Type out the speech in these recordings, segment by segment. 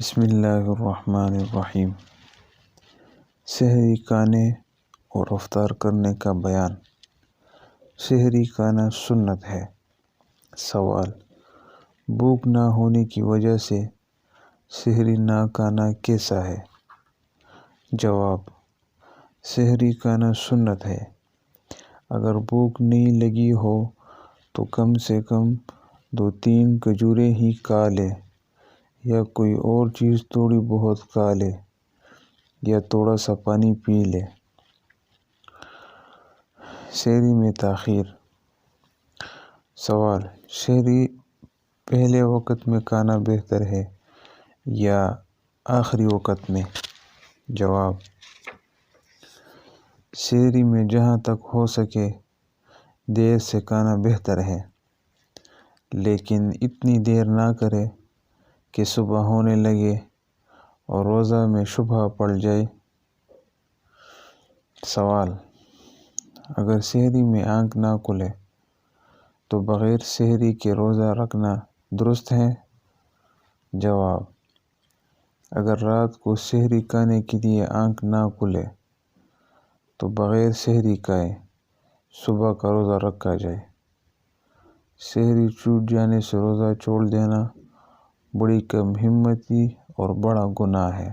بسم اللہ الرحمن الرحیم۔ سحری کھانے اور افطار کرنے کا بیان۔ سحری کھانا سنت ہے۔ سوال: بھوک نہ ہونے کی وجہ سے سحری نہ کھانا کیسا ہے؟ جواب: سحری کھانا سنت ہے۔ اگر بھوک نہیں لگی ہو تو کم سے کم 2-3 کھجوریں ہی کھا لے، یا کوئی اور چیز تھوڑی بہت کھا لے، یا تھوڑا سا پانی پی لے۔ سحری میں تاخیر۔ سوال: سحری پہلے وقت میں کھانا بہتر ہے یا آخری وقت میں؟ جواب: سحری میں جہاں تک ہو سکے دیر سے کھانا بہتر ہے، لیکن اتنی دیر نہ کرے کہ صبح ہونے لگے اور روزہ میں شبہہ پڑ جائے۔ سوال: اگر سحری میں آنکھ نہ کھلے تو بغیر سحری کے روزہ رکھنا درست ہے؟ جواب: اگر رات کو سحری کھانے کے لیے آنکھ نہ کھلے تو بغیر سحری کھائے صبح کا روزہ رکھا جائے۔ سحری چھوٹ جانے سے روزہ چھوڑ دینا بڑی کم ہمتی اور بڑا گناہ ہے۔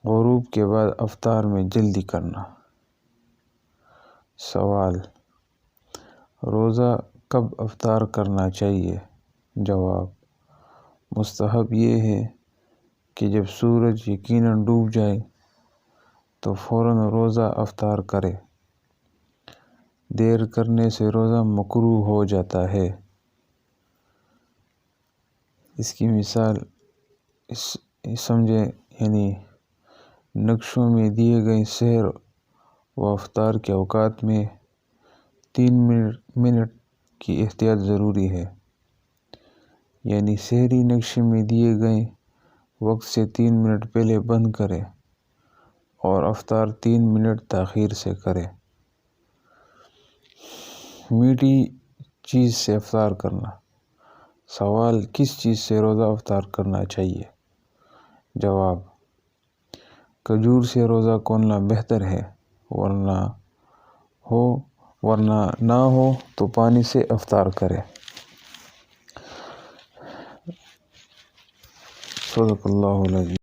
غروب کے بعد افطار میں جلدی کرنا۔ سوال: روزہ کب افطار کرنا چاہیے؟ جواب: مستحب یہ ہے کہ جب سورج یقیناً ڈوب جائے تو فوراً روزہ افطار کرے۔ دیر کرنے سے روزہ مکروہ ہو جاتا ہے۔ اس کی مثال سمجھیں، یعنی نقشوں میں دیے گئے سحر و افطار کے اوقات میں 3 منٹ کی احتیاط ضروری ہے، یعنی سحری نقشے میں دیے گئے وقت سے 3 منٹ پہلے بند کرے اور افطار 3 منٹ تاخیر سے کرے۔ میٹھی چیز سے افطار کرنا۔ سوال: کس چیز سے روزہ افطار کرنا چاہیے؟ جواب: کھجور سے روزہ کھولنا بہتر ہے، ورنہ نہ ہو تو پانی سے افطار کرے۔ صدق اللہ العظیم۔